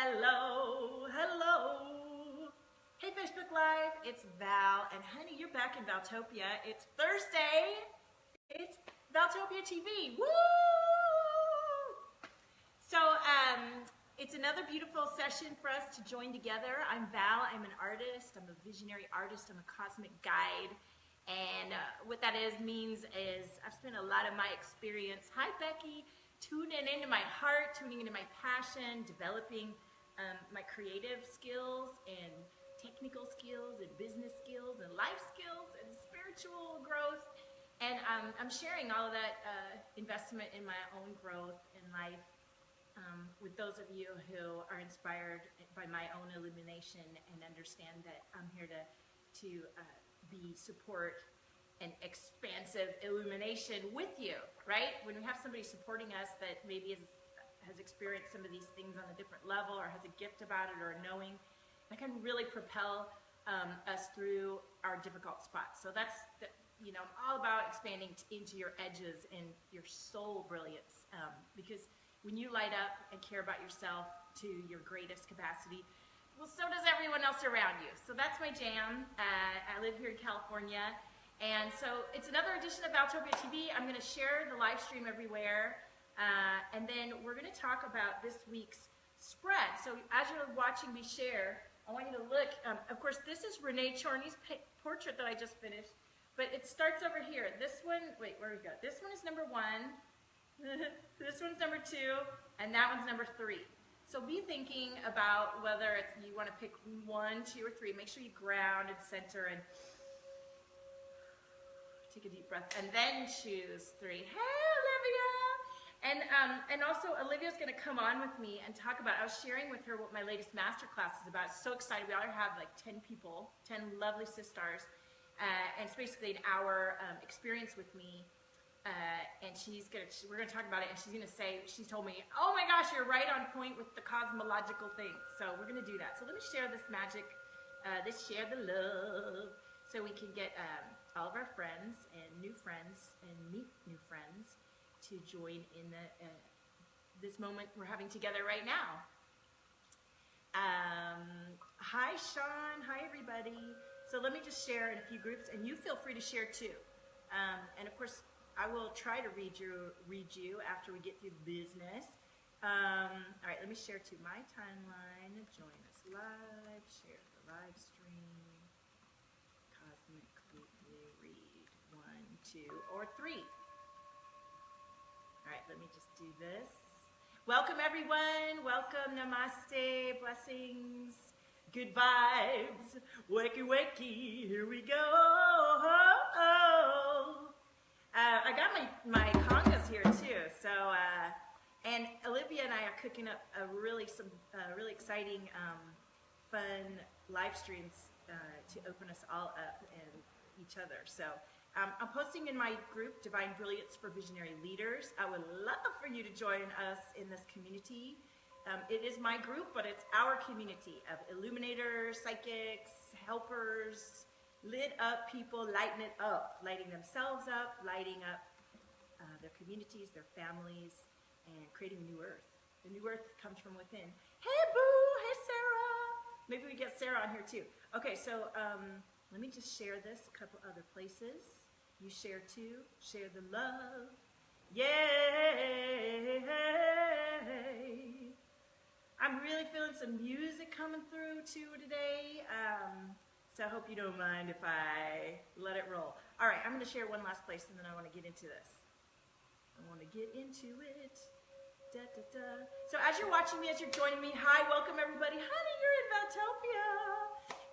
Hello, hello. Hey Facebook Live, it's Val, and honey, you're back in Valtopia. It's Thursday. It's Valtopia TV. Woo! So, it's another beautiful session for us to join together. I'm Val. I'm an artist. I'm a visionary artist. I'm a cosmic guide. And what that means is I've spent a lot of my experience, hi Becky, tuning into my heart, tuning into my passion, developing my creative skills and technical skills and business skills and life skills and spiritual growth. And I'm sharing all of that investment in my own growth in life with those of you who are inspired by my own illumination and understand that I'm here to be support and expansive illumination with you, right? When we have somebody supporting us that maybe has experienced some of these things on a different level or has a gift about it or a knowing, that can really propel us through our difficult spots. So I'm all about expanding into your edges and your soul brilliance, because when you light up and care about yourself to your greatest capacity, well, so does everyone else around you. So that's my jam. I live here in California. And so it's another edition of Valtopia TV. I'm going to share the live stream everywhere. And then we're going to talk about this week's spread. So as you're watching me share, I want you to look. Of course, this is Renee Chorney's portrait that I just finished. But it starts over here. This one, wait, where we go? This one is number 1. This one's number 2. And that one's number 3. So be thinking about whether you want to pick 1, 2, or 3. Make sure you ground and center and take a deep breath, and then choose 3. Hey, Olivia! And also, Olivia's going to come on with me and talk about, I was sharing with her what my latest masterclass is about. So excited. We already have like 10 people, 10 lovely sisters, and it's basically an hour experience with me. And we're going to talk about it, and she's going to say, she told me, oh my gosh, you're right on point with the cosmological things. So we're going to do that. So let me share this magic, share the love, so we can get all of our friends and meet new friends to join in this moment we're having together right now. Hi Sean, hi everybody. So let me just share in a few groups, and you feel free to share too. And of course, I will try to read you after we get through the business. All right, let me share to my timeline. Join us live, share the live stream. Cosmically read 1, 2, or 3. All right, let me just do this. Welcome everyone. Welcome, namaste, blessings, good vibes, wakey wakey. Here we go. I got my congas here too. So and Olivia and I are cooking up really exciting, fun live streams to open us all up and each other. So I'm posting in my group, Divine Brilliance for Visionary Leaders. I would love for you to join us in this community. It is my group, but it's our community of illuminators, psychics, helpers, lit up people, lighting it up, lighting themselves up, lighting up their communities, their families, and creating a new earth. The new earth comes from within. Hey boo, hey Sarah. Maybe we get Sarah on here too. Okay, so let me just share this a couple other places. You share too. Share the love. Yay! I'm really feeling some music coming through too today. So I hope you don't mind if I let it roll. All right, I'm going to share one last place, and then I want to get into this. I want to get into it. Da, da, da. So as you're watching me, as you're joining me, hi, welcome everybody. Honey, you're in Valtopia.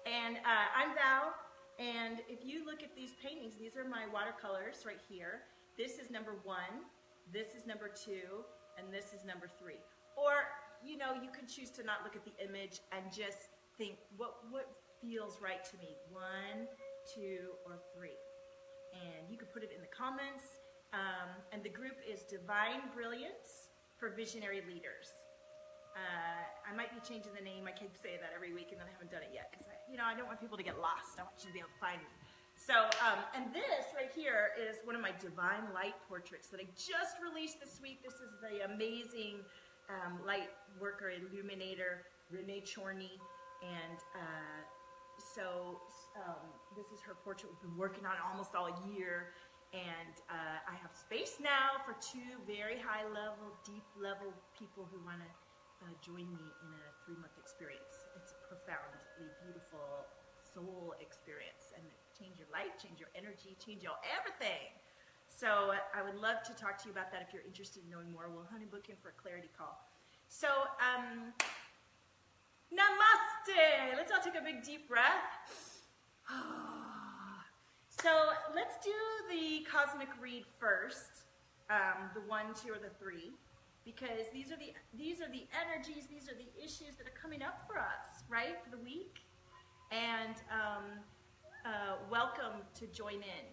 And I'm Val. And if you look at these paintings, these are my watercolors right here. This is number 1, this is number 2, and this is number 3. Or, you can choose to not look at the image and just think, what feels right to me, 1, 2, or 3. And you can put it in the comments. And the group is Divine Brilliance for Visionary Leaders. I might be changing the name. I keep saying that every week, and then I haven't done it yet because I don't want people to get lost. I want you to be able to find me. So, and this right here is one of my Divine Light portraits that I just released this week. This is the amazing light worker, illuminator, Renee Chorney, and this is her portrait we've been working on almost all year, and I have space now for two very high level, deep level people who want to join me in a 3-month experience. It's a profoundly beautiful soul experience, and change your life, change your energy, change your everything. So I would love to talk to you about that if you're interested in knowing more. We'll honey book in for a clarity call. So, namaste. Let's all take a big deep breath. So let's do the cosmic read first, the 1, 2, or the 3, because these are the energies, these are the issues that are coming up for us, right, for the week. And welcome to join in.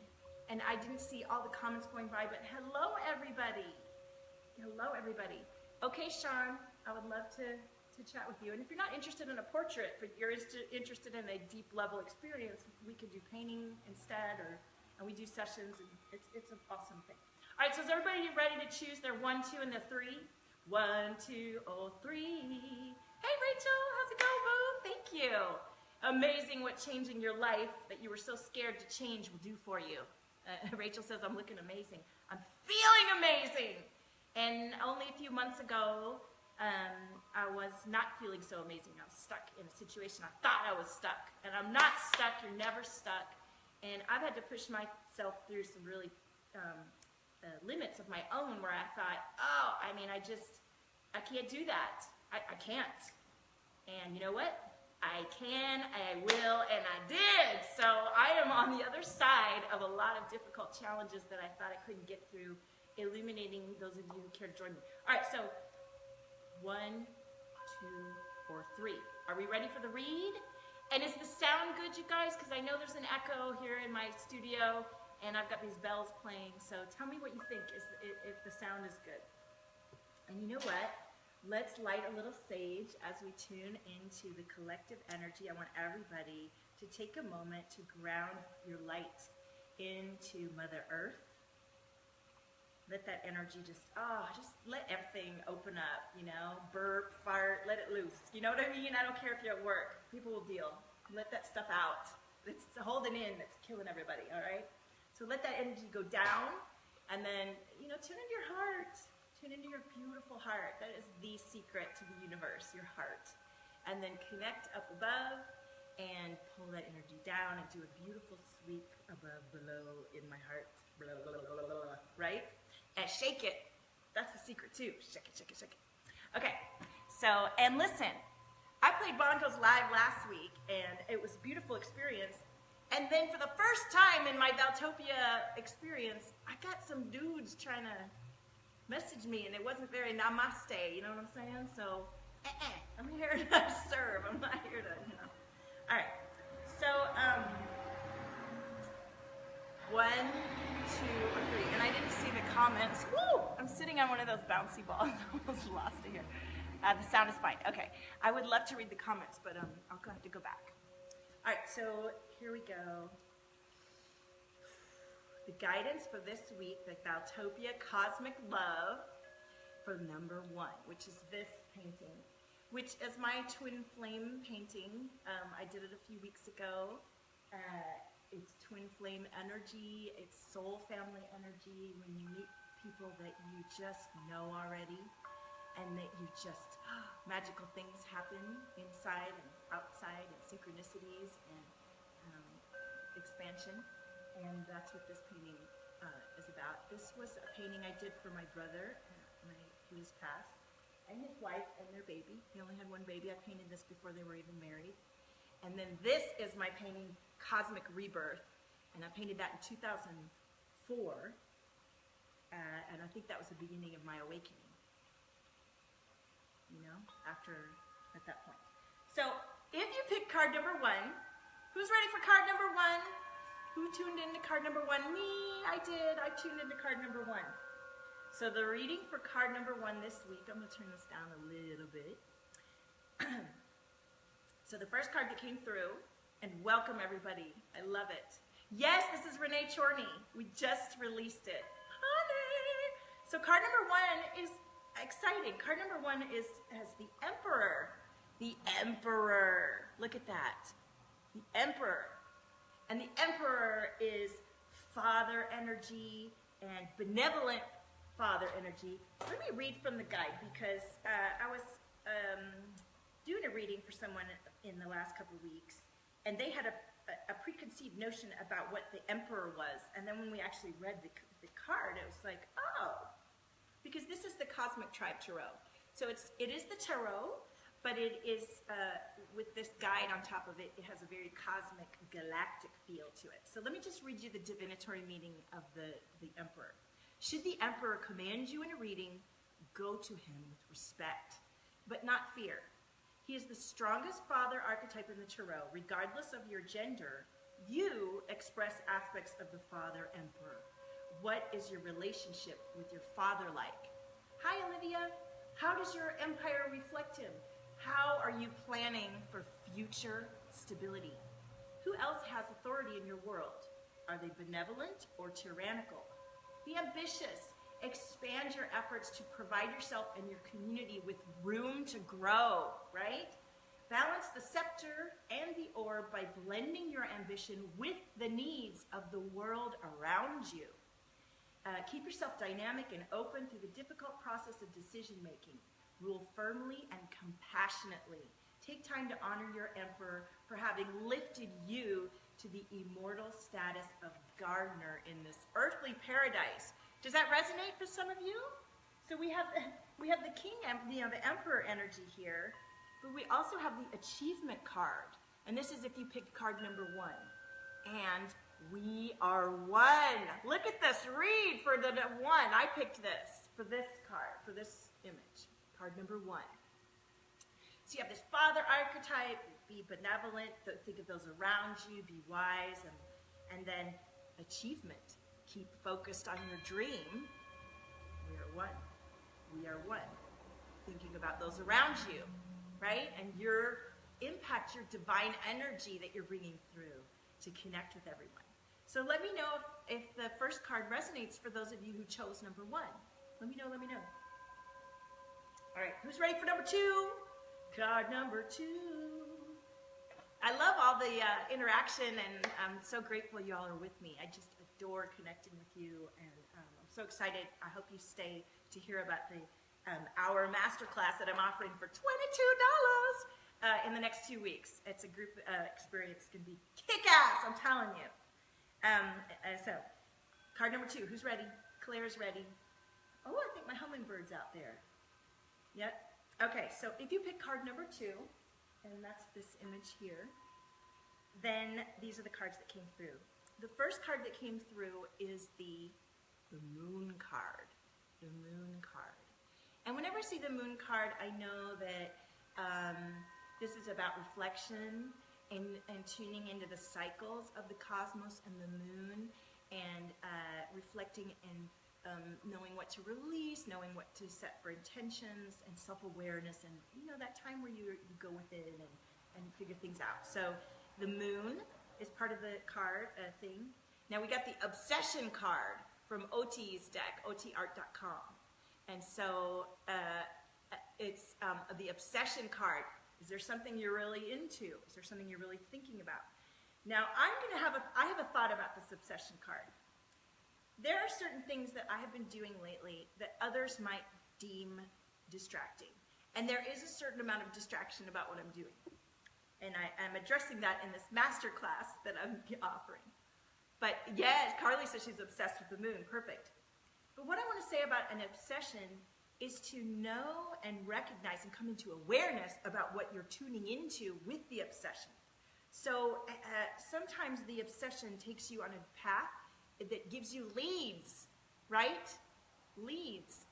And I didn't see all the comments going by, but hello, everybody. Hello, everybody. Okay, Sean, I would love to chat with you. And if you're not interested in a portrait, but you're interested in a deep level experience, we could do painting instead, and we do sessions, and it's an awesome thing. All right, so is everybody ready to choose their 1, 2, and the 3? 1, 2, oh, 3. Hey, Rachel, how's it going, boo? Thank you. Amazing what changing your life that you were so scared to change will do for you. Rachel says, I'm looking amazing. I'm feeling amazing. And only a few months ago, I was not feeling so amazing. I was stuck in a situation. I thought I was stuck. And I'm not stuck. You're never stuck. And I've had to push myself through some really limits of my own where I thought, oh, I mean, I can't do that. I can't. And you know what? I can, I will, and I did. So I am on the other side of a lot of difficult challenges that I thought I couldn't get through, illuminating those of you who care to join me. All right, so 1, 2, or 3. Are we ready for the read? And is the sound good, you guys? Because I know there's an echo here in my studio, and I've got these bells playing. So tell me what you think if the sound is good. And you know what? Let's light a little sage as we tune into the collective energy. I want everybody to take a moment to ground your light into Mother Earth. Let that energy just let everything open up, you know, burp, fart, let it loose. You know what I mean? I don't care if you're at work. People will deal. Let that stuff out. It's holding in that's killing everybody, all right? So let that energy go down, and then, you know, tune into your heart. Tune into your beautiful heart. That is the secret to the universe, your heart. And then connect up above and pull that energy down and do a beautiful sweep above, below, in my heart. Blah, blah, blah, blah, blah, right? And shake it. That's the secret too. Shake it, shake it, shake it. Okay, so, and listen, I played bongos live last week, and it was a beautiful experience. And then for the first time in my Valtopia experience, I got some dudes trying to message me, and it wasn't very namaste, you know what I'm saying? So, I'm here to serve. I'm not here to, you know. All right. So, 1, 2, or 3. And I didn't see the comments. Woo! I'm sitting on one of those bouncy balls. I almost lost it here. The sound is fine. Okay. I would love to read the comments, but I'll have to go back. All right. So, here we go. The guidance for this week, the Valtopia Cosmic Love for number 1, which is this painting, which is my twin flame painting. I did it a few weeks ago. It's twin flame energy, it's soul family energy, when you meet people that you just know already, and that you just, magical things happen inside and outside, and synchronicities and expansion. And that's what this painting is about. This was a painting I did for my brother, who is passed, and his wife and their baby. He only had one baby. I painted this before they were even married. And then this is my painting, Cosmic Rebirth, and I painted that in 2004. And I think that was the beginning of my awakening, you know, at that point. So if you pick card number 1, who's ready for card number 1? Who tuned into card number 1? Me, I did. I tuned into card number 1. So the reading for card number 1 this week, I'm going to turn this down a little bit. So the first card that came through, and welcome everybody. I love it. Yes, this is Renee Chorney. We just released it. Honey! So card number 1 is exciting. Card number 1 has the Emperor. The Emperor. Look at that. The Emperor. And the Emperor is father energy and benevolent father energy. Let me read from the guide because I was doing a reading for someone in the last couple of weeks, and they had a preconceived notion about what the Emperor was. And then when we actually read the card, it was like, oh, because this is the Cosmic Tribe Tarot. So it is the tarot, but it is, with this guide on top of it, it has a very cosmic, galactic feel to it. So let me just read you the divinatory meaning of the Emperor. Should the Emperor command you in a reading, go to him with respect, but not fear. He is the strongest father archetype in the tarot. Regardless of your gender, you express aspects of the Father Emperor. What is your relationship with your father like? Hi, Olivia. How does your empire reflect him? How are you planning for future stability? Who else has authority in your world? Are they benevolent or tyrannical? Be ambitious. Expand your efforts to provide yourself and your community with room to grow, right? Balance the scepter and the orb by blending your ambition with the needs of the world around you. Keep yourself dynamic and open through the difficult process of decision-making. Rule firmly and compassionately. Take time to honor your Emperor for having lifted you to the immortal status of gardener in this earthly paradise. Does that resonate for some of you? So we have the King, the Emperor energy here, but we also have the Achievement card. And this is if you picked card number 1. And we are 1. Look at this read for the 1. I picked this for this card, for this image. Card number 1. So you have this father archetype, be benevolent, think of those around you, be wise, and then achievement. Keep focused on your dream. We are 1. We are 1. Thinking about those around you, right? And your impact, your divine energy that you're bringing through to connect with everyone. So let me know if the first card resonates for those of you who chose number 1. Let me know, let me know. All right, who's ready for number 2? Card number 2. I love all the interaction, and I'm so grateful you all are with me. I just adore connecting with you, and I'm so excited. I hope you stay to hear about the hour masterclass that I'm offering for $22 in the next 2 weeks. It's a group experience. It's going to be kick-ass, I'm telling you. So, card number 2. Who's ready? Claire's ready. Oh, I think my hummingbird's out there. Yep. Okay, so if you pick card number 2, and that's this image here, then these are the cards that came through. The first card that came through is the Moon card. The Moon card. And whenever I see the Moon card, I know that this is about reflection and tuning into the cycles of the cosmos and the moon, and reflecting and knowing what to release, knowing what to set for intentions, and self-awareness, and that time where you go within and figure things out. So the moon is part of the card thing. Now we got the obsession card from OT's deck, otart.com. And so it's the obsession card. Is there something you're really into? Is there something you're really thinking about? Now I have a thought about this obsession card. There are certain things that I have been doing lately that others might deem distracting. And there is a certain amount of distraction about what I'm doing. And I'm addressing that in this masterclass that I'm offering. But yes, Carly says she's obsessed with the moon. Perfect. But what I want to say about an obsession is to know and recognize and come into awareness about what you're tuning into with the obsession. So sometimes the obsession takes you on a path that gives you leads, right? Leads.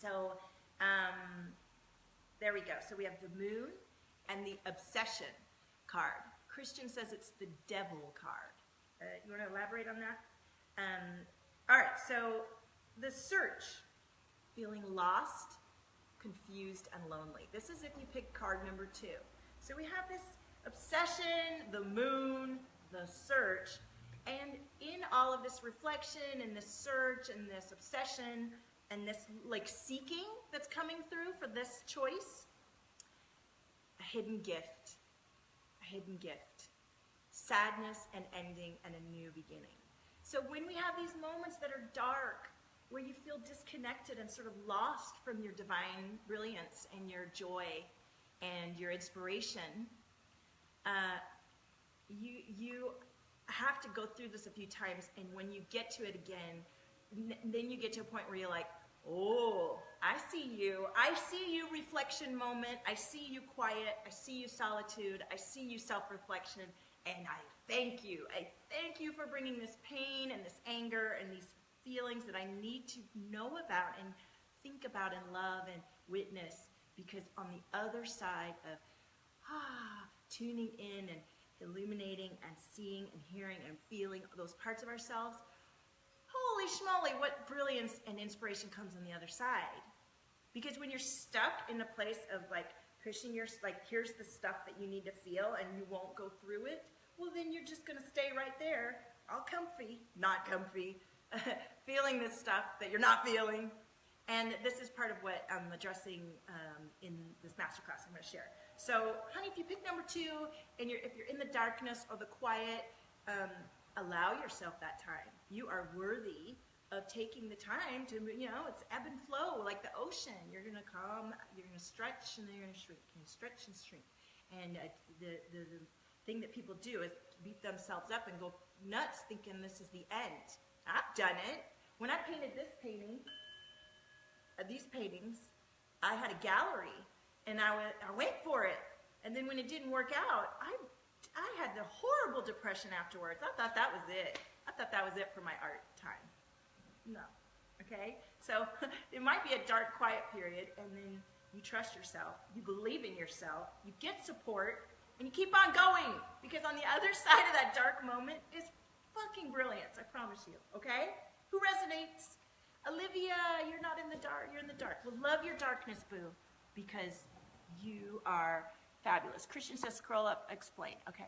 So there we go. So we have the moon and the obsession card. Christian says it's the devil card. You want to elaborate on that? All right, so the search, feeling lost, confused, and lonely. This is if you pick card number 2. So we have this obsession, the moon, the search, and in all of this reflection and this search and this obsession, and this like seeking that's coming through for this choice, a hidden gift, sadness and ending and a new beginning. So when we have these moments that are dark, where you feel disconnected and sort of lost from your divine brilliance and your joy and your inspiration, you have to go through this a few times, and when you get to it again, then you get to a point where you're like, oh, I see you, reflection moment, I see you quiet, I see you solitude, I see you self-reflection, and I thank you for bringing this pain and this anger and these feelings that I need to know about and think about and love and witness, because on the other side of tuning in and illuminating and seeing and hearing and feeling those parts of ourselves, holy schmoly, what brilliance and inspiration comes on the other side. Because when you're stuck in a place of like pushing your, like, here's the stuff that you need to feel and you won't go through it, well then you're just gonna stay right there, all comfy, not comfy, feeling this stuff that you're not feeling. And this is part of what I'm addressing in this masterclass I'm gonna share. So, honey, if you pick number 2, and if you're in the darkness or the quiet, allow yourself that time. You are worthy of taking the time to, it's ebb and flow like the ocean. You're gonna come, you're gonna stretch, and then you're gonna shrink. You're gonna stretch and shrink. And the thing that people do is beat themselves up and go nuts thinking this is the end. I've done it. When I painted this painting, these paintings, I had a gallery, and I went for it. And then when it didn't work out, I had the horrible depression afterwards. I thought that was it. I thought that was it for my art time. No, okay? So it might be a dark, quiet period, and then you trust yourself, you believe in yourself, you get support, and you keep on going, because on the other side of that dark moment is fucking brilliance, I promise you, okay? Who resonates? Olivia, you're not in the dark, you're in the dark. Well, love your darkness, boo, because you are fabulous. Christian says, scroll up, explain. Okay.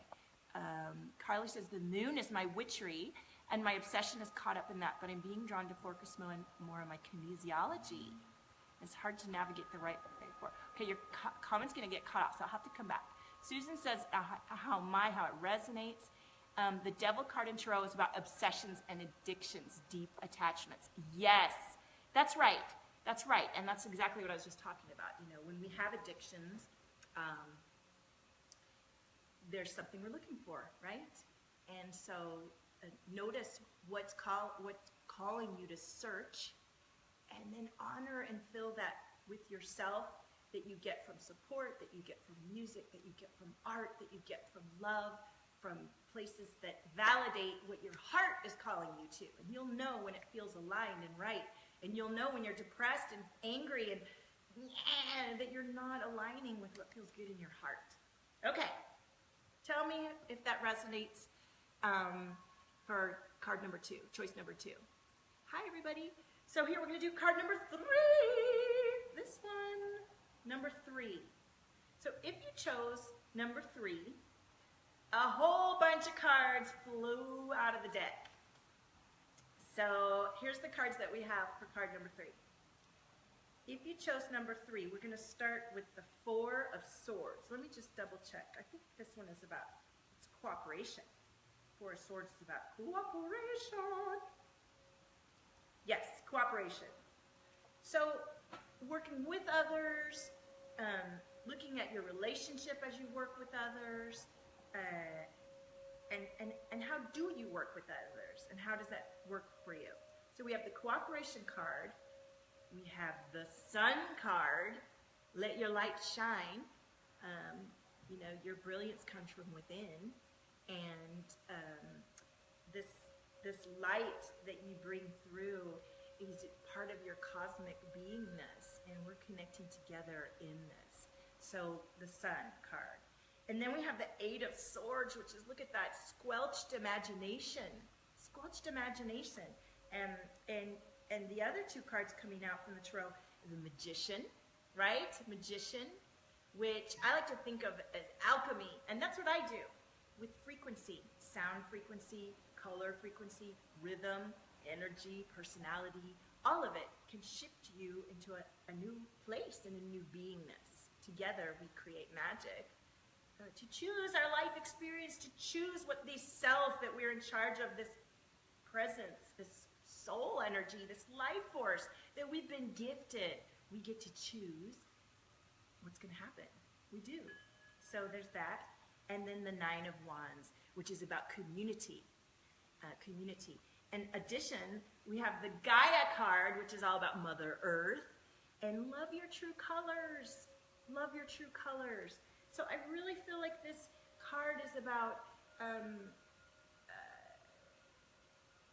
Carly says, the moon is my witchery, and my obsession is caught up in that, but I'm being drawn to focus more on my kinesiology. It's hard to navigate the right way for. Okay, your comment's going to get cut off, so I'll have to come back. Susan says, how it resonates. The devil card in tarot is about obsessions and addictions, deep attachments. Yes, that's right. That's right, and that's exactly what I was just talking about. When we have addictions, there's something we're looking for, right? And so notice what's calling you to search, and then honor and fill that with yourself, that you get from support, that you get from music, that you get from art, that you get from love, from places that validate what your heart is calling you to. And you'll know when it feels aligned and right. And you'll know when you're depressed and angry and that you're not aligning with what feels good in your heart. Okay. Tell me if that resonates for card number 2, choice number 2. Hi, everybody. So here we're going to do card number 3. This one, number 3. So if you chose number 3, a whole bunch of cards flew out of the deck. So here's the cards that we have for card number 3. If you chose number 3, we're going to start with the 4 of Swords. Let me just double check. I think this one is about, it's cooperation. 4 of Swords is about cooperation. Yes, cooperation. So working with others, looking at your relationship as you work with others, and how do you work with others, and how does that work for you? So we have the cooperation card, we have the Sun card, let your light shine. Your brilliance comes from within, and this light that you bring through is part of your cosmic beingness, and we're connecting together in this. So the Sun card. And then we have the 8 of Swords, which is, look at that, squelched imagination. Squelched imagination. And the other 2 cards coming out from the tarot is the Magician, right? Magician, which I like to think of as alchemy. And that's what I do with frequency, sound frequency, color frequency, rhythm, energy, personality, all of it can shift you into a new place and a new beingness. Together we create magic. To choose our life experience, to choose what these cells that we're in charge of, this presence, this soul energy, this life force that we've been gifted, we get to choose what's going to happen. We do. So there's that. And then the Nine of Wands, which is about community. In addition, we have the Gaia card, which is all about Mother Earth, and love your true colors. Love your true colors. So I really feel like this card is about,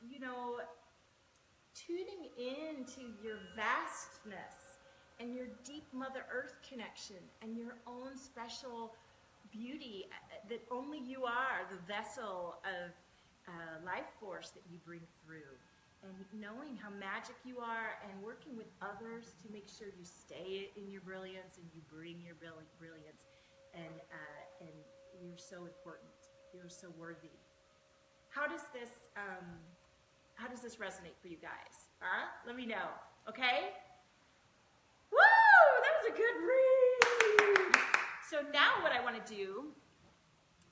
you know, tuning into your vastness and your deep Mother Earth connection and your own special beauty that only you are, the vessel of life force that you bring through. And knowing how magic you are and working with others to make sure you stay in your brilliance and you bring your brilliance. And you're so important. You're so worthy. How does this resonate for you guys? Huh? Let me know. Okay? Woo! That was a good read. So now what I want to do,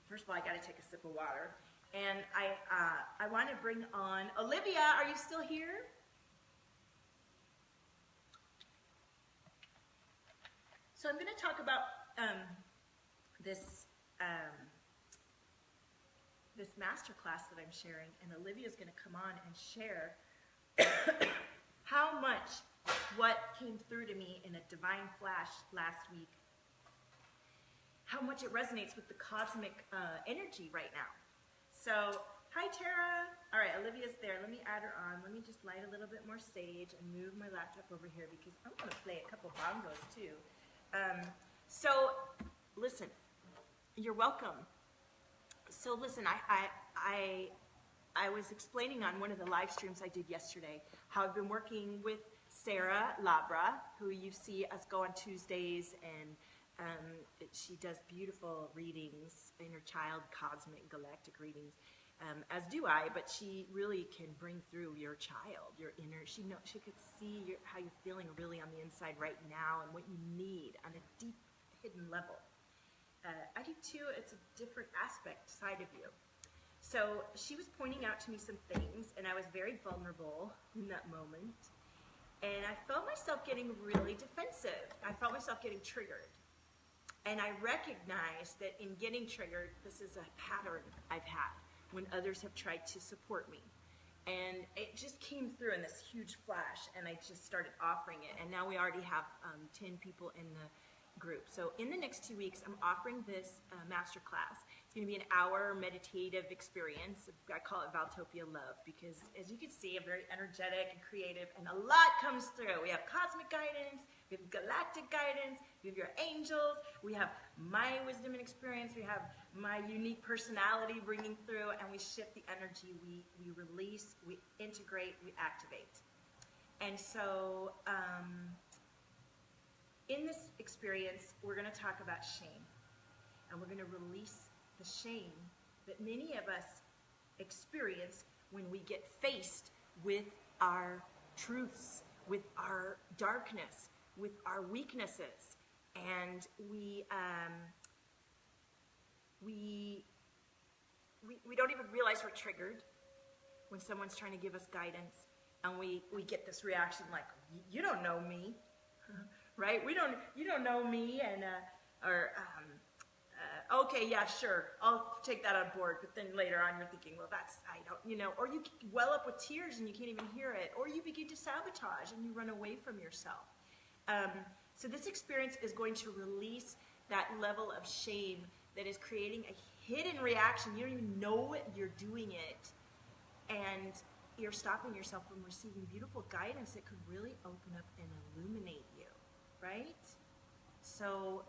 first of all, I got to take a sip of water. And I want to bring on Olivia. Are you still here? So I'm going to talk about this masterclass that I'm sharing, and Olivia's going to come on and share how much what came through to me in a divine flash last week, how much it resonates with the cosmic energy right now. So, hi Tara. All right, Olivia's there. Let me add her on. Let me just light a little bit more sage and move my laptop over here because I want to play a couple bongos too. So, listen, you're welcome. So listen, I was explaining on one of the live streams I did yesterday how I've been working with Sarah Labra, who you see us go on Tuesdays, and she does beautiful readings, inner child, cosmic, galactic readings, as do I, but she really can bring through your child, your inner, she could see how you're feeling really on the inside right now and what you need on a deep, hidden level. I do too. It's a different aspect side of you. So she was pointing out to me some things, and I was very vulnerable in that moment. And I felt myself getting really defensive. I felt myself getting triggered. And I recognized that in getting triggered, this is a pattern I've had when others have tried to support me. And it just came through in this huge flash, and I just started offering it. And now we already have 10 people in the group. So in the next 2 weeks, I'm offering this masterclass. It's going to be an hour meditative experience. I call it Valtopia Love because, as you can see, I'm very energetic and creative, and a lot comes through. We have cosmic guidance, we have galactic guidance, we have your angels, we have my wisdom and experience, we have my unique personality bringing through, and we shift the energy. We release, we integrate, we activate. And so, in this experience, we're going to talk about shame, and we're going to release the shame that many of us experience when we get faced with our truths, with our darkness, with our weaknesses, and we don't even realize we're triggered when someone's trying to give us guidance, and we get this reaction like, "You don't know me." Right? You don't know me, and okay, yeah, sure, I'll take that on board. But then later on, you're thinking, well, I don't, or you well up with tears and you can't even hear it, or you begin to sabotage and you run away from yourself. So this experience is going to release that level of shame that is creating a hidden reaction. You don't even know you're doing it, and you're stopping yourself from receiving beautiful guidance that could really open up and illuminate you. Right? So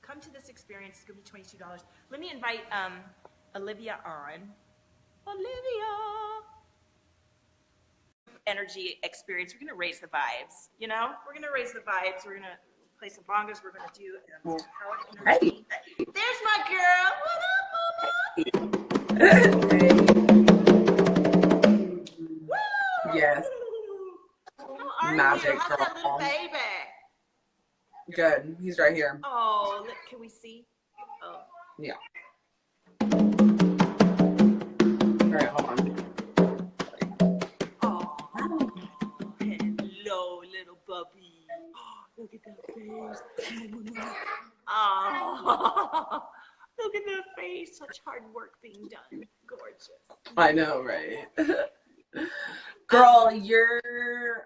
come to this experience. It's going to be $22. Let me invite Olivia on. Olivia! Energy experience. We're going to raise the vibes. We're going to raise the vibes. We're going to play some bongos. We're going to do power energy. There's my girl. What up, mama? Woo! Yes. How are magic, How's girl. that little baby? Good. He's right here. Oh, look, can we see? Oh. Yeah. All right, hold on. Oh, hello, little puppy. Look at that face. Oh, look at that face. Such hard work being done. Gorgeous. I know, right? Girl,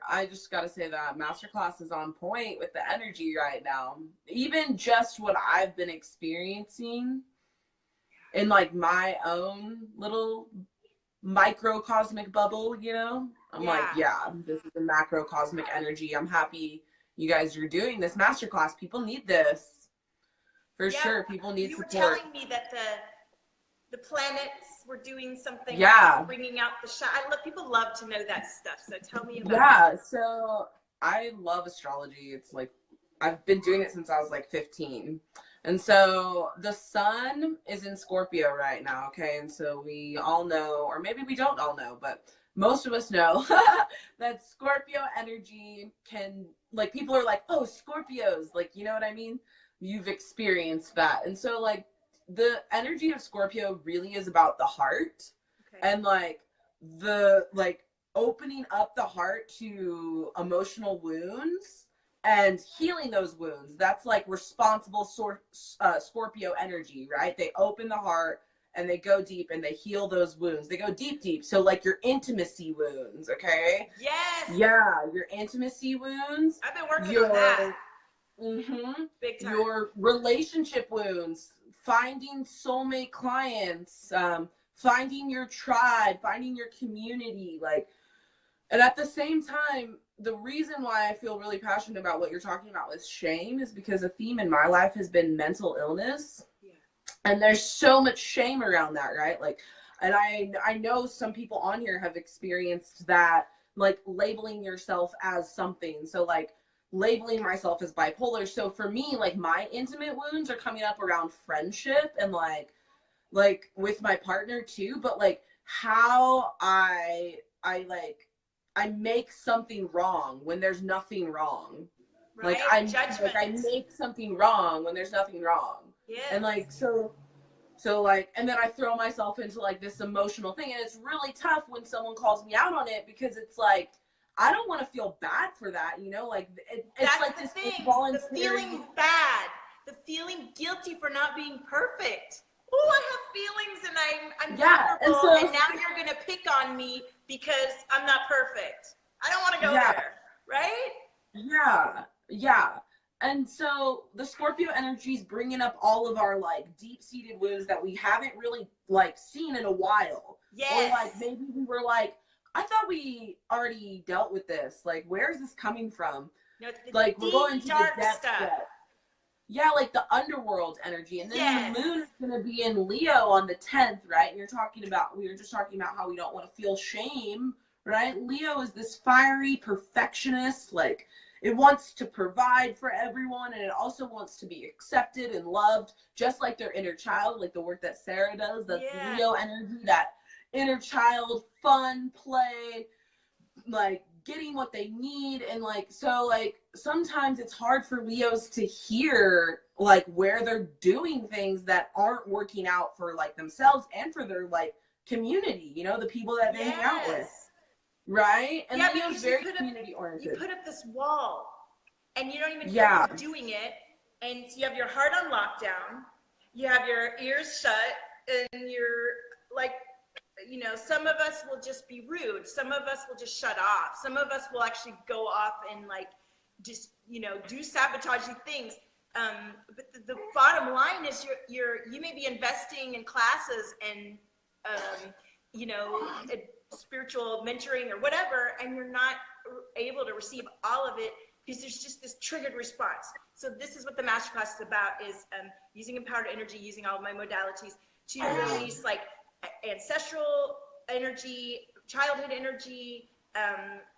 I just gotta say that masterclass is on point with the energy right now. Even just what I've been experiencing in like my own little microcosmic bubble, you know? I'm like, yeah, this is a macrocosmic energy. I'm happy you guys are doing this masterclass. People need this. For sure, people need support. You were telling me that the planets were doing something, bringing out the shine. People love to know that stuff. So tell me about it. So I love astrology. It's like I've been doing it since I was like 15. And so the sun is in Scorpio right now, okay? And so we all know, or maybe we don't all know, but most of us know that Scorpio energy can, like, people are like, oh, Scorpios, like, you know what I mean? You've experienced that. And so, like, the energy of Scorpio really is about the heart and, like, opening up the heart to emotional wounds and healing those wounds. That's like responsible Scorpio energy, right? They open the heart and they go deep and they heal those wounds. They go deep. So like your intimacy wounds, okay? Yes. Yeah, your intimacy wounds. I've been working on that. Big time. Your relationship wounds, finding soulmate clients, finding your tribe, finding your community, like. And at the same time, the reason why I feel really passionate about what you're talking about with shame is because a theme in my life has been mental illness. Yeah. And there's so much shame around that, right? Like, and I know some people on here have experienced that, like labeling yourself as something. So like labeling myself as bipolar. So for me, like my intimate wounds are coming up around friendship and like with my partner too, but like how I make something wrong when there's nothing wrong. Right? Like I make something wrong when there's nothing wrong. Yes. And like so like, and then I throw myself into like this emotional thing, and it's really tough when someone calls me out on it because it's like I don't want to feel bad for that, you know? Like it's like this involuntary. The feeling bad, the feeling guilty for not being perfect. Oh, I have feelings and I'm vulnerable, and now you're gonna pick on me because I'm not perfect. I don't want to go there, right? Yeah. And so the Scorpio energy is bringing up all of our like deep-seated wounds that we haven't really like seen in a while. Yes. Or like maybe we were like, I thought we already dealt with this. Like, where is this coming from? No, it's like deep, we're going to dark the depth stuff. yet. Yeah, like the underworld energy. And then the moon is going to be in Leo on the 10th, right? And we were just talking about how we don't want to feel shame, right? Leo is this fiery perfectionist, like it wants to provide for everyone, and it also wants to be accepted and loved, just like their inner child, like the work that Sarah does. That's Leo energy, that inner child, fun, play, like getting what they need. And like so like sometimes it's hard for Leos to hear like where they're doing things that aren't working out for like themselves and for their like community, you know, the people that they hang out with, right? And Leo's very community oriented. You put up this wall and you don't even know you're doing it, and you have your heart on lockdown, you have your ears shut, and you're like, you know, some of us will just be rude. Some of us will just shut off. Some of us will actually go off and like just, you know, do sabotaging things. But the bottom line is you may be investing in classes and, you know, spiritual mentoring or whatever, and you're not able to receive all of it because there's just this triggered response. So this is what the masterclass is about, is using empowered energy, using all of my modalities to release like ancestral energy, childhood energy,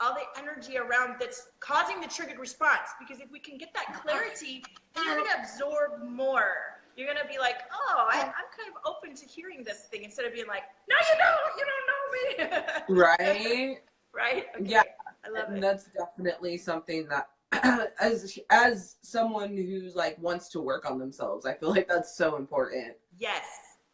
all the energy around that's causing the triggered response. Because if we can get that clarity, then you're going to absorb more. You're going to be like, oh, I'm kind of open to hearing this thing, instead of being like, no, you don't know me. Right? Right? Okay. Yeah. I love it. That's definitely something that as someone who's like wants to work on themselves, I feel like that's so important. Yes.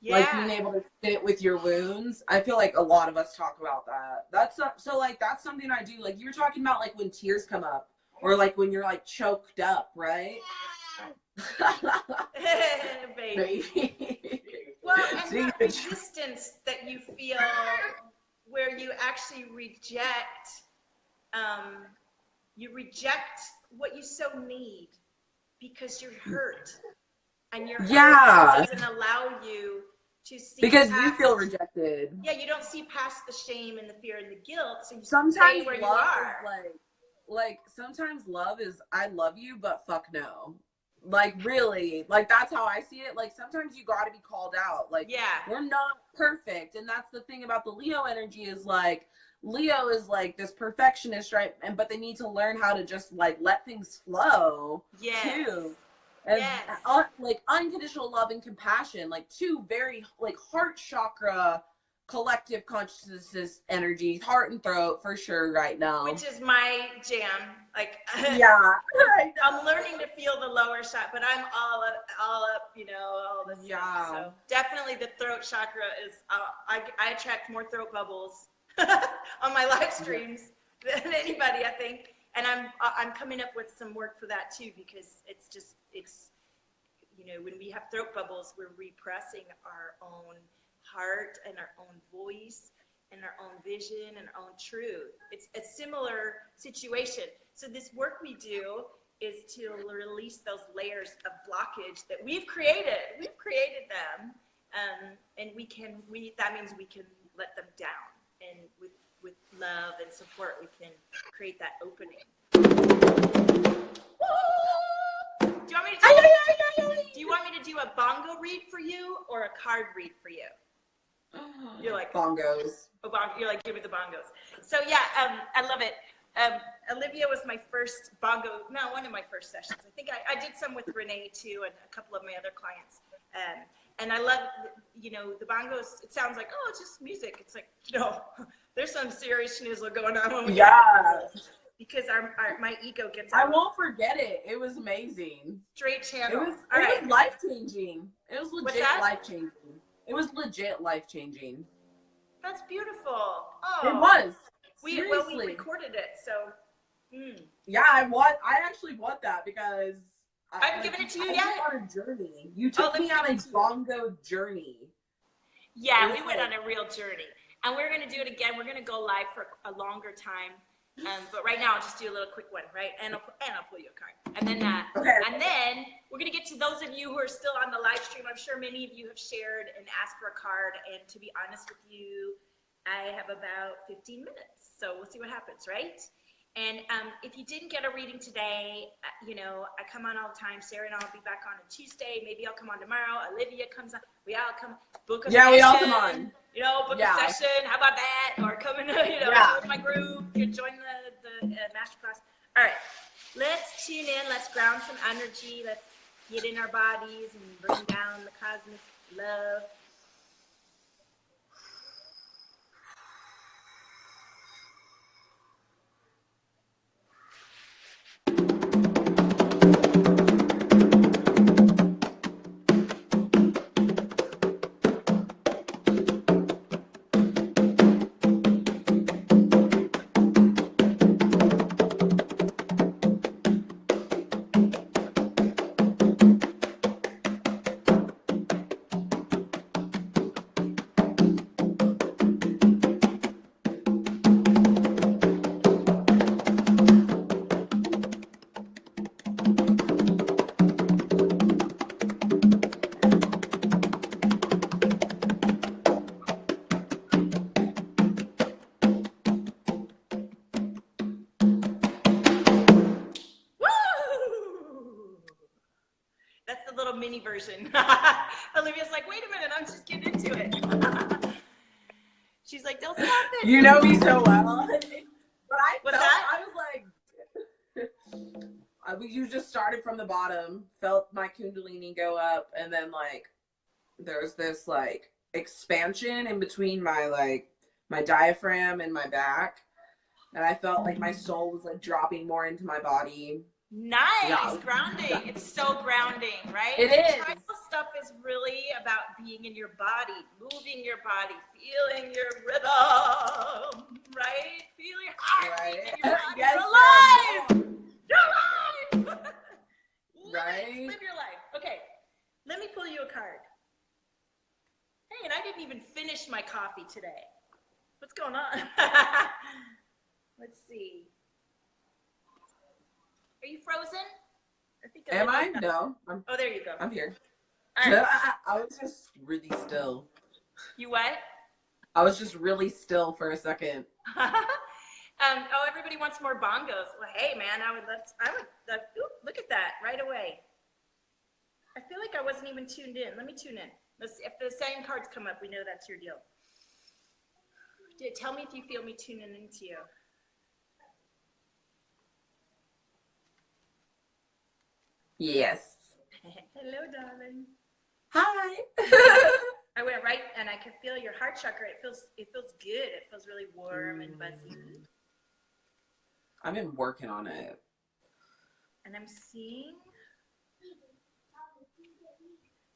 Like Yeah. being able to sit with your wounds. I feel like a lot of us talk about that. That's not, so like that's something I do. Like you were talking about like when tears come up or like when you're like choked up, right? Baby. Well, and that resistance that you feel where you actually reject what you so need because you're hurt, and your hurt doesn't allow you to see because past, you feel rejected. Yeah, you don't see past the shame and the fear and the guilt, so you sometimes stay where love you are. Is like sometimes love is I love you, but fuck no. Like really, like that's how I see it. Like sometimes you got to be called out. Like we're not perfect, and that's the thing about the Leo energy is like Leo is like this perfectionist, right? And but they need to learn how to just like let things flow too. And like unconditional love and compassion, like two very like heart chakra collective consciousness energy, heart and throat for sure right now, which is my jam. Like I'm learning to feel the lower chakra, but I'm all up, you know, all this stuff. So definitely the throat chakra is I attract more throat bubbles on my live streams than anybody, I think, and I'm coming up with some work for that too, because it's you know, when we have throat bubbles, we're repressing our own heart and our own voice and our own vision and our own truth. It's a similar situation. So this work we do is to release those layers of blockage that we've created. We've created them, and that means we can let them down, and with love and support we can create that opening. Do you want me to do a bongo read for you or a card read for you? You're like bongos. You're like, give me the bongos. So yeah, I love it. Olivia was my first one of my first sessions. I think I did some with Renee too, and a couple of my other clients. And I love, you know, the bongos. It sounds like, oh, it's just music. It's like, no, there's some serious schnizzle going on when we get because my ego gets out. I won't forget it. It was amazing. Straight channel. It was life changing. It was legit life changing. It was legit life changing. That's beautiful. Oh, it was. We recorded it, so. Yeah, I actually want that because I haven't given it to you yet. On a journey. You took me on a bongo journey. Yeah, we went on a real journey, and we're gonna do it again. We're gonna go live for a longer time. But right now, I'll just do a little quick one, right? And I'll pull you a card. And then we're going to get to those of you who are still on the live stream. I'm sure many of you have shared and asked for a card. And to be honest with you, I have about 15 minutes. So we'll see what happens, right? And if you didn't get a reading today, you know, I come on all the time. Sarah and I'll be back on Tuesday. Maybe I'll come on tomorrow. Olivia comes on. We all come. Book a session. We all come on. You know, book a session. How about that? Or come in, you know, join my group. Join the masterclass. All right. Let's tune in. Let's ground some energy. Let's get in our bodies and bring down the cosmic love. Mini version. Olivia's like, wait a minute, I'm just getting into it. She's like, don't stop it. You know me so well. But I was like, you just started from the bottom, felt my kundalini go up, and then like there's this like expansion in between my diaphragm and my back. And I felt like my soul was like dropping more into my body. Nice. Yeah. Grounding. Yeah. It's so grounding, right? It is. Tribal stuff is really about being in your body, moving your body, feeling your rhythm, right? Feel your heart in your body. Yes, you're alive. You're alive. Right? Live your life. Okay. Let me pull you a card. Hey, and I didn't even finish my coffee today. What's going on? Let's see. Are you frozen? I think Am I? No. Oh, there you go. I'm here. Right. I was just really still. You what? I was just really still for a second. Oh, everybody wants more bongos. Well, hey, man, I would love, look at that right away. I feel like I wasn't even tuned in. Let me tune in. Let's see. If the same cards come up, we know that's your deal. Tell me if you feel me tuning into you. Yes. Hello, darling. Hi. I went right, and I can feel your heart chakra. It feels good. It feels really warm and buzzy. I've been working on it. And I'm seeing.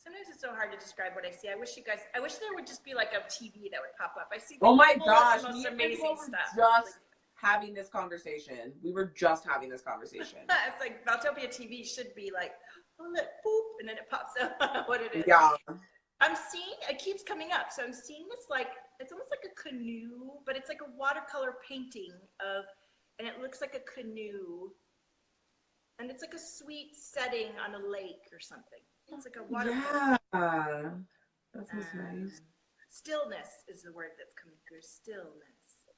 Sometimes it's so hard to describe what I see. I wish there would just be like a TV that would pop up. I see the gosh, most amazing stuff. Just having this conversation. We were just having this conversation. It's like Valtopia TV should be like, oh look, boop, and then it pops up what it is. Yeah. I'm seeing, it keeps coming up. So I'm seeing this like, it's almost like a canoe, but it's like a watercolor painting of, and it looks like a canoe. And it's like a sweet setting on a lake or something. It's like a watercolor. Yeah. That sounds nice. Stillness is the word that's coming through, stillness.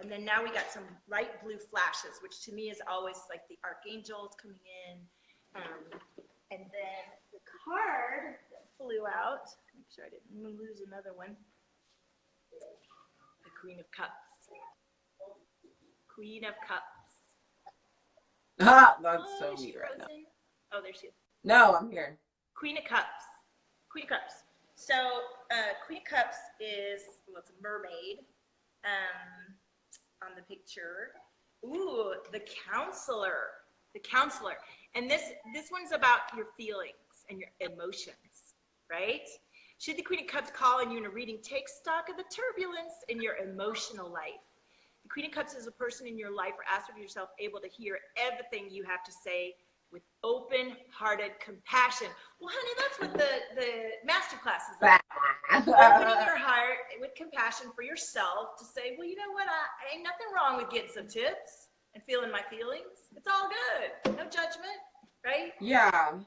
And then now we got some light blue flashes, which to me is always like the archangels coming in. And then the card that flew out, make sure I didn't lose another one. The Queen of Cups. Queen of Cups. Ah, that's so neat right now. Oh, there she is. No, I'm here. Queen of Cups. Queen of Cups. So, Queen of Cups is, well, it's a mermaid on the picture. Ooh, the counselor. The counselor. And this one's about your feelings and your emotions, right? Should the Queen of Cups call on you in a reading, take stock of the turbulence in your emotional life. The Queen of Cups is a person in your life, or ask of yourself, able to hear everything you have to say with open-hearted compassion. Well, honey, that's what the masterclass is about. Opening your heart with compassion for yourself to say, well, you know what? Ain't nothing wrong with getting some tips and feeling my feelings. It's all good. No judgment, right? Yeah.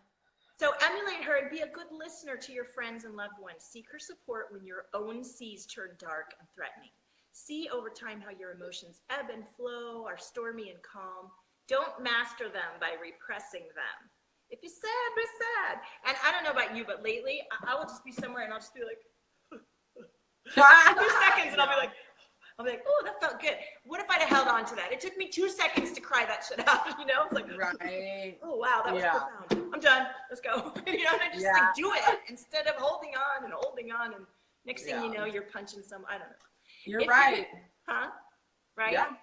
So emulate her and be a good listener to your friends and loved ones. Seek her support when your own seas turn dark and threatening. See over time how your emotions ebb and flow, are stormy and calm. Don't master them by repressing them. If you're sad, be sad. And I don't know about you, but lately, I will just be somewhere and I'll just be like, 2 seconds, and I'll be like, oh, that felt good. What if I'd have held on to that? It took me 2 seconds to cry that shit out, you know? It's like, right. Oh, wow, that was profound. I'm done. Let's go. You know, and I just like do it instead of holding on. And next thing you know, you're punching I don't know. You're right. Huh? Right? Yeah.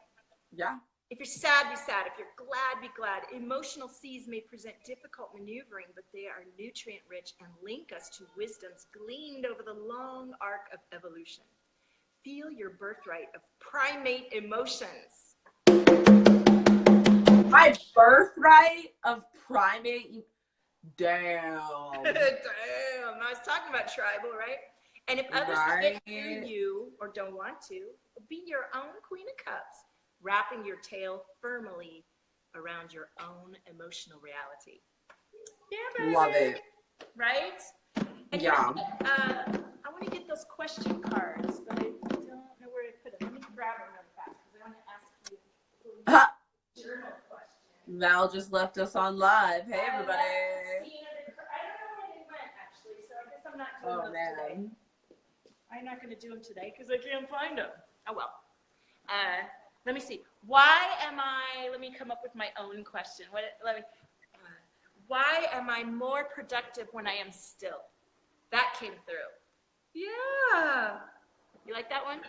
Yeah. If you're sad, be sad. If you're glad, be glad. Emotional seas may present difficult maneuvering, but they are nutrient-rich and link us to wisdoms gleaned over the long arc of evolution. Feel your birthright of primate emotions. My birthright of primate? Damn. Damn. I was talking about tribal, right? And if others can't hear you or don't want to, be your own Queen of Cups, wrapping your tail firmly around your own emotional reality. Yeah, baby. Love it. Right? And I want to get those question cards, but I don't know where to put them. Let me grab them really fast because I want to ask you journal questions. Val just left us on live. Hey, everybody. I don't know where they went, actually, so I guess I'm not doing those today. I'm not going to do them today because I can't find them. Oh, well. Let me see. Let me come up with my own question. Why am I more productive when I am still? That came through. Yeah. You like that one?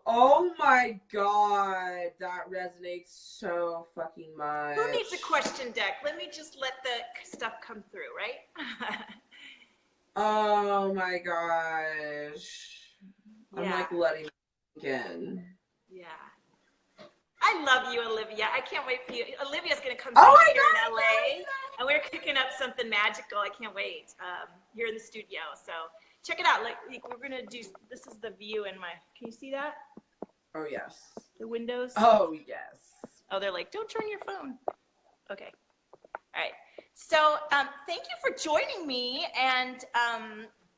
Oh my god, that resonates so fucking much. Who needs a question deck? Let me just let the stuff come through, right? Oh my gosh. Yeah. I'm like letting it in. Yeah. I love you, Olivia. I can't wait for you. Olivia's going to come Oh here in LA, and we're cooking up something magical. I can't wait. Here in the studio. So check it out. Like we're going to do, this is the view in my, can you see that? Oh yes. The windows? Oh yes. Oh, they're like, don't turn your phone. Okay. All right. So thank you for joining me. And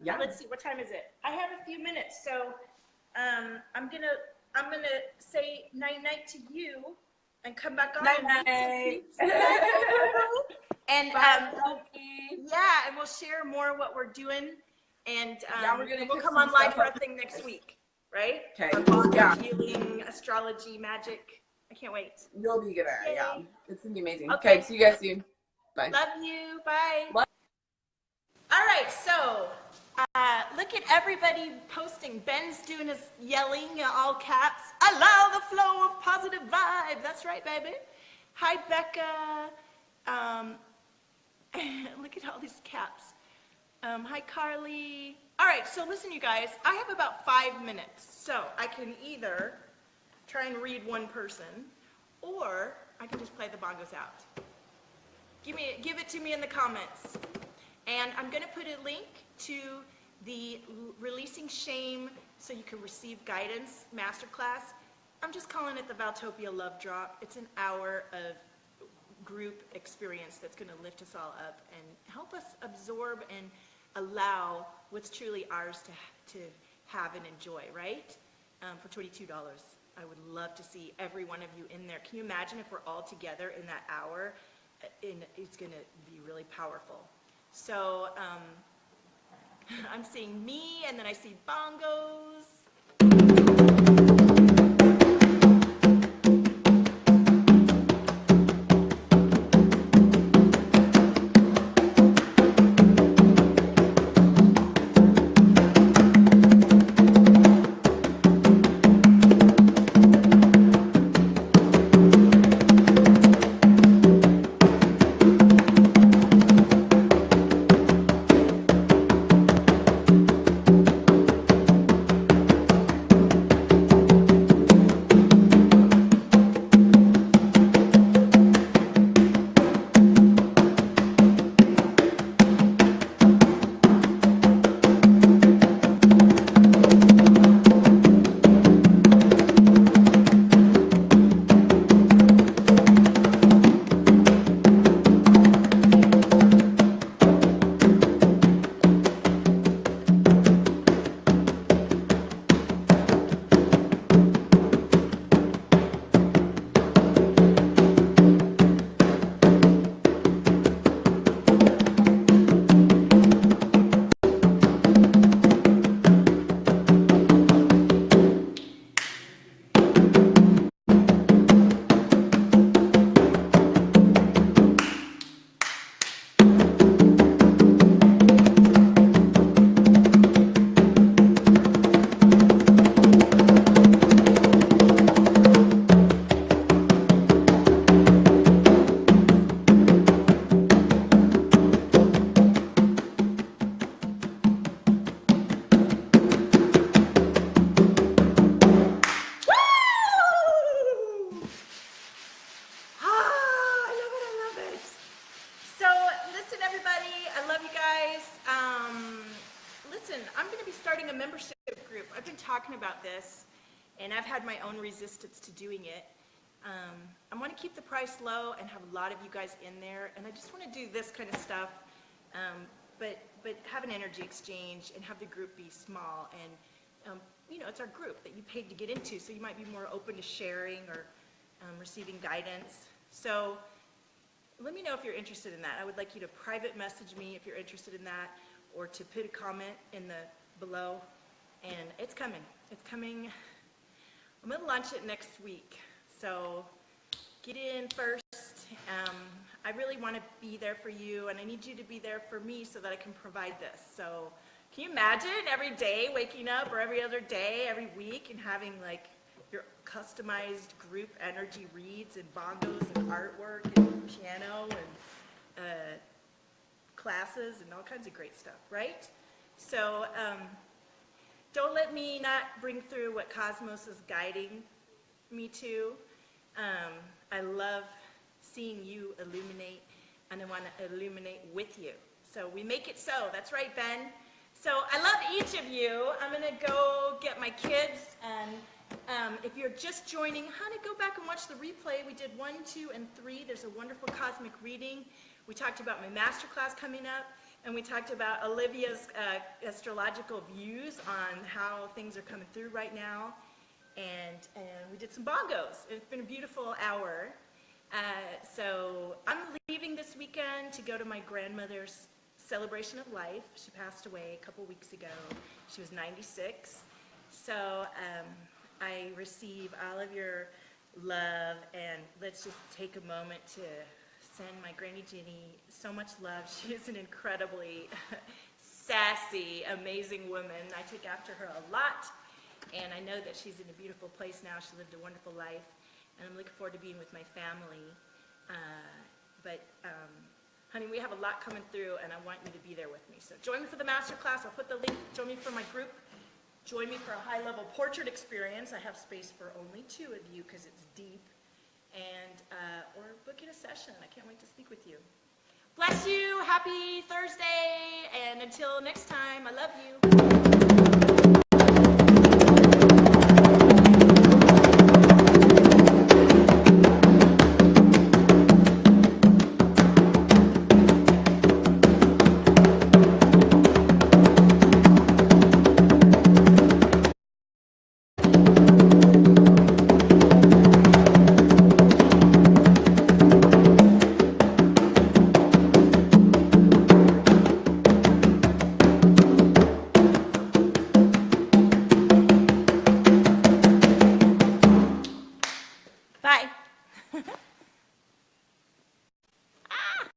Yeah. let's see, what time is it? I have a few minutes. So I'm gonna say night night to you and come back on. Night night. And yeah, and we'll share more what we're doing. And yeah, we're gonna we'll come on live for a thing next week, right? Okay. Yeah. Healing, astrology, magic. I can't wait. You'll be good at it. Yay. Yeah, it's gonna be amazing. Okay. Okay, see you guys soon. Bye. Love you. Bye. Love. All right, so look at everybody posting. Ben's doing his yelling, all caps. Allow the flow of positive vibe. That's right, baby. Hi, Becca. Look at all these caps. Hi, Carly. All right, so listen, you guys. I have about 5 minutes, so I can either try and read one person, or I can just play the bongos out. Give it to me in the comments. And I'm going to put a link to the Releasing Shame so you can receive guidance masterclass. I'm just calling it the Valtopia Love Drop. It's an hour of group experience that's going to lift us all up and help us absorb and allow what's truly ours to have and enjoy, right? For $22. I would love to see every one of you in there. Can you imagine if we're all together in that hour? It's going to be really powerful. So I'm seeing me, and then I see bongos. About this, and I've had my own resistance to doing it. I want to keep the price low and have a lot of you guys in there, and I just want to do this kind of stuff, but have an energy exchange and have the group be small, and you know, it's our group that you paid to get into, so you might be more open to sharing or receiving guidance. So let me know if you're interested in that. I would like you to private message me if you're interested in that, or to put a comment in the below. And it's coming. It's coming. I'm going to launch it next week. So get in first. I really want to be there for you, and I need you to be there for me so that I can provide this. So Can you imagine every day waking up, or every other day, every week, and having like your customized group energy reads and bongos and artwork and piano and classes and all kinds of great stuff, right? So don't let me not bring through what Cosmos is guiding me to. I love seeing you illuminate, and I want to illuminate with you. So we make it so. That's right, Ben. So I love each of you. I'm going to go get my kids, and if you're just joining, honey, go back and watch the replay. We did 1, 2, and 3. There's a wonderful cosmic reading. We talked about my masterclass coming up, and we talked about Olivia's astrological views on how things are coming through right now, and we did some bongos. It's been a beautiful hour. So I'm leaving this weekend to go to my grandmother's celebration of life. She passed away a couple weeks ago. She was 96. So I receive all of your love, and let's just take a moment to send my Granny Jenny so much love. She is an incredibly sassy, amazing woman. I take after her a lot, and I know that she's in a beautiful place now. She lived a wonderful life, and I'm looking forward to being with my family. Honey, we have a lot coming through, and I want you to be there with me. So join me for the masterclass. I'll put the link. Join me for my group. Join me for a high-level portrait experience. I have space for only 2 of you because it's deep. And or book in a session. I can't wait to speak with you. Bless you. Happy Thursday. And until next time, I love you. Bye.